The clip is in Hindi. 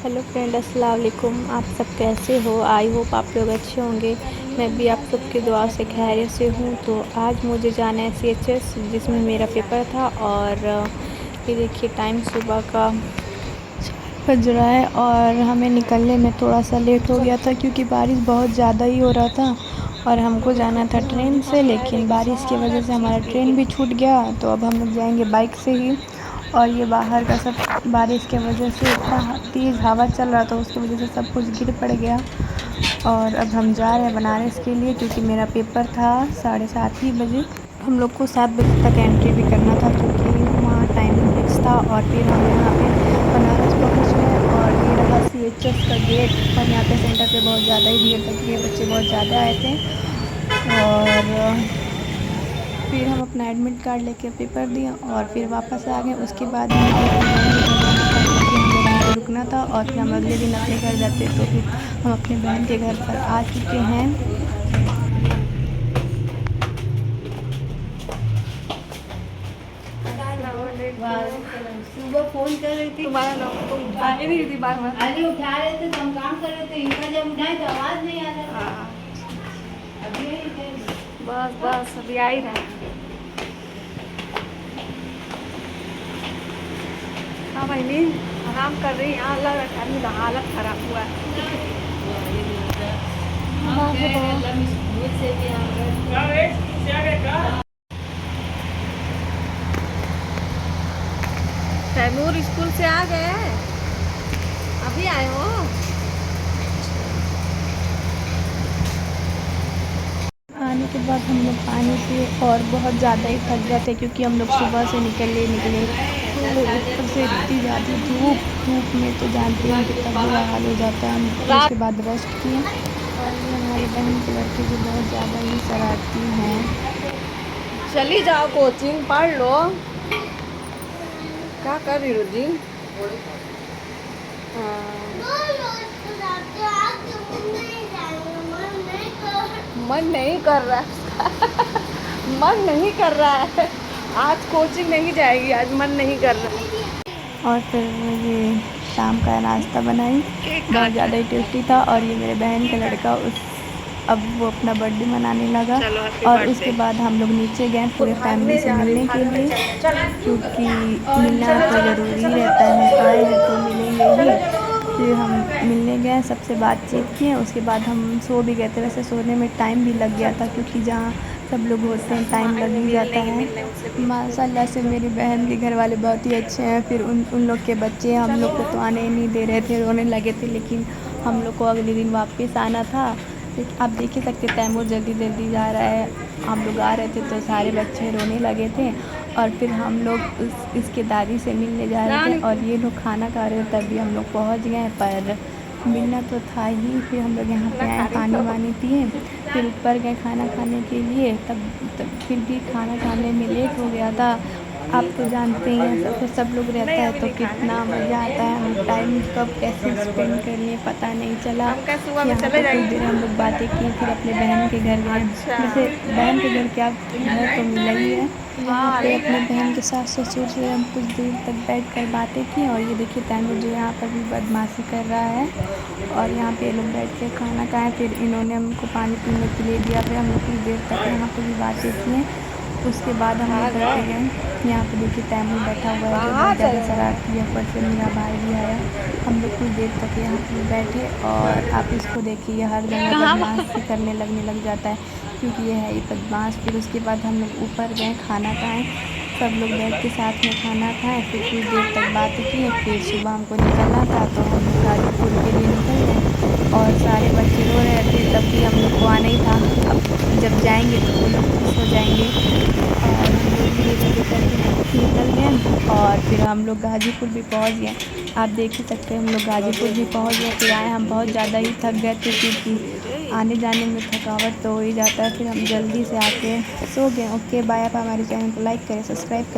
हेलो फ्रेंड, अस्सलाम वालेकुम। आप सब कैसे हो? आई होप आप लोग अच्छे होंगे। मैं भी आप सबकी दुआ से खैरियत से हूँ। तो आज मुझे जाना है CHS, जिसमें मेरा पेपर था। और ये देखिए टाइम सुबह का 4 बज रहा है और हमें निकलने में थोड़ा सा लेट हो गया था क्योंकि बारिश बहुत ज़्यादा ही हो रहा था और हमको जाना था ट्रेन से, लेकिन बारिश की वजह से हमारा ट्रेन भी छूट गया। तो अब हम लोग जाएंगे बाइक से ही। और ये बाहर का सब बारिश के वजह से इतना तेज़ हवा चल रहा था, उसकी वजह से सब कुछ गिर पड़ गया। और अब हम जा रहे हैं बनारस के लिए क्योंकि मेरा पेपर था 7:30 ही बजे। हम लोग को 7 बजे तक एंट्री भी करना था क्योंकि वहाँ टाइमिंग फिक्स था। और फिर हम यहाँ पे बनारस पहुँच गए और ये रहा CHS का गेट। और यहाँ पे सेंटर पे बहुत ज़्यादा ही भीड़ लगी है, बच्चे बहुत ज़्यादा आए थे। और फिर हम अपना एडमिट कार्ड लेके पेपर दिया और फिर वापस आ गए। उसके बाद हमें फिर अपने बहन के घर जाना था क्योंकि हमें वहाँ पे रुकना था और फिर हम अगले दिन अपने घर जाते। तो फिर हम अपने बहन के घर पर आ चुके हैं। सुबह फोन कर रही थी, तुम्हारा नाम तो उठा ही नहीं थी बार बार। अरे उठा रहे थे तो हम काम कर रहे थे, इनका जब उठाए तो आवाज नहीं आ रहा। हाँ, अभी यही थे। बस अभी आ ही रहे। हाँ बहनी, आराम कर रही। यहाँ लग रहा है मेरा हालत खराब हुआ है। तैमूर स्कूल से आ गए? अभी आए हो? आने के बाद हम लोग पानी पिए और बहुत ज़्यादा ही थक गए थे क्योंकि हम लोग सुबह से निकले तो ऊपर से इतनी ज़्यादा धूप में तो जानते हैं कितना बुरा हाल हो जाता है। हम उसके बाद रेस्ट किए। और ये हमारे बहन के लड़के जो बहुत ज़्यादा ही शरारती हैं। चली जाओ, कोचिंग पढ़ लो। क्या कर रही हो जी? मन नहीं कर रहा है। मन नहीं कर रहा है। आज कोचिंग नहीं जाएगी, आज मन नहीं कर रहा है। और फिर ये शाम का नाश्ता बनाई, बहुत ज़्यादा ही टेस्टी था। और ये मेरे बहन का लड़का अब वो अपना बर्थडे मनाने लगा। और उसके बाद हम लोग नीचे गए पूरे फैमिली से मिलने के लिए क्योंकि मिलना तो ज़रूरी रहता है, आए हैं तो मिलेंगे ही। फिर हम मिलने गए, सबसे बातचीत किए। उसके बाद हम सो भी गए थे। वैसे सोने में टाइम भी लग गया था क्योंकि जहाँ सब लोग होते हैं टाइम लग ही जाता है। माशाल्लाह से मेरी बहन के घर वाले बहुत ही अच्छे हैं। फिर उन लोग के बच्चे हम लोग को तो आने ही नहीं दे रहे थे, रोने लगे थे। लेकिन हम लोग को अगले दिन वापस आना था। आप देख ही सकते तैमूर जल्दी जल्दी जा रहा है। हम लोग आ रहे थे तो सारे बच्चे रोने लगे थे। और फिर हम लोग इसके दादी से मिलने जा रहे थे और ये लोग खाना खा रहे थे, तभी हम लोग पहुंच गए। पर मिलना तो था ही। फिर हम लोग यहाँ पे आए, पानी वानी पिए, फिर ऊपर गए खाना खाने के लिए। तब फिर भी खाना खाने में लेट हो गया था। आप तो जानते ही हैं, सब लोग रहता है तो कितना मज़ा आता है। हम टाइम कब कैसे स्पेंड कर लिए पता नहीं चला। यहाँ पे कुछ देर हम लोग बातें की, फिर अपने बहन के घर गए। वैसे बहन के घर क्या, घर तो मिला ही है। यहाँ पे अपने बहन के सास ससुर से हम कुछ देर तक बैठ कर बातें की। और ये देखिए तैमूर जो यहाँ पर भी बदमाशी कर रहा है। और यहाँ पे लोग बैठ के खाना खाएँ, फिर इन्होंने हमको पानी पीने के लिए दिया। फिर हम लोग कुछ देर तक यहाँ पर भी बातें किए। उसके बाद हम लोग घर पे गए। यहाँ पे देखिए तैमूर बैठा हुआ है जो बहुत ज़्यादा शरारती है। ऊपर से मेरा भाई भी आया। हम लोग कुछ देर तक यहाँ पे बैठे और आप इसको देखिए हर जगह बदमाशी करने लग जाता है क्योंकि ये है ही बदमाश। फिर उसके बाद हम लोग ऊपर गए, खाना खाएँ, सब लोग बैठ के साथ में खाना खाएँ। फिर कुछ देर तक बात की। फिर सुबह हमको निकलना था तो हम लोग गाजीपुर के लिए निकल गए। और सारे बच्चे रो रहे थे, तब भी हम लोग को आना ही था। अब जब जाएंगे तो वो लोग खुश हो जाएंगे। और हम लोग धीरे धीरे करके निकल गए और फिर हम लोग गाजीपुर भी पहुंच गए। आप देख ही सकते हैं हम लोग गाजीपुर भी पहुंच गए। फिर आए, हम बहुत ज़्यादा ही थक गए थे क्योंकि आने जाने में थकावट तो हो ही जाता है। फिर हम जल्दी से आके सो गए। Okay bye. आप हमारे चैनल को लाइक करें, सब्सक्राइब करें।